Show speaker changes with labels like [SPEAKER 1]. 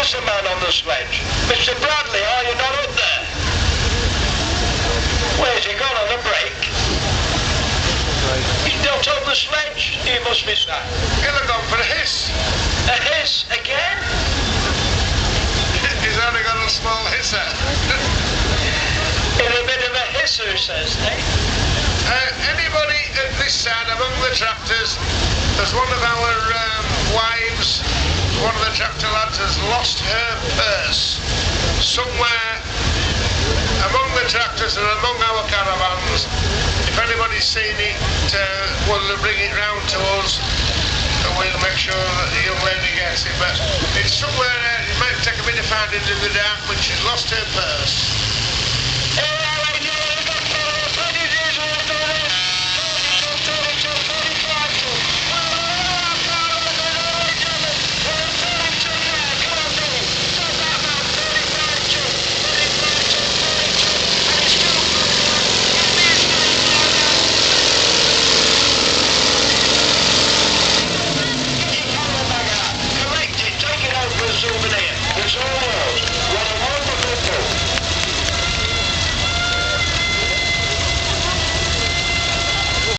[SPEAKER 1] was the man on the sledge? Mr. Bradley, are you not up there? Where's he gone on a break? He's not on the sledge. He must be sad.
[SPEAKER 2] He'll have gone for a hiss.
[SPEAKER 1] A hiss again?
[SPEAKER 2] He's only got a small hisser.
[SPEAKER 1] In a bit of a hisser, says they.
[SPEAKER 2] Anybody at this side among the tractors, there's one of our wives, one of the tractor lads has lost her purse somewhere among the tractors and among our caravans. If anybody's seen it, will bring it round to us and we'll make sure that the young lady gets it. But it's somewhere, it might take a bit of finding in the dark, but she's lost her purse.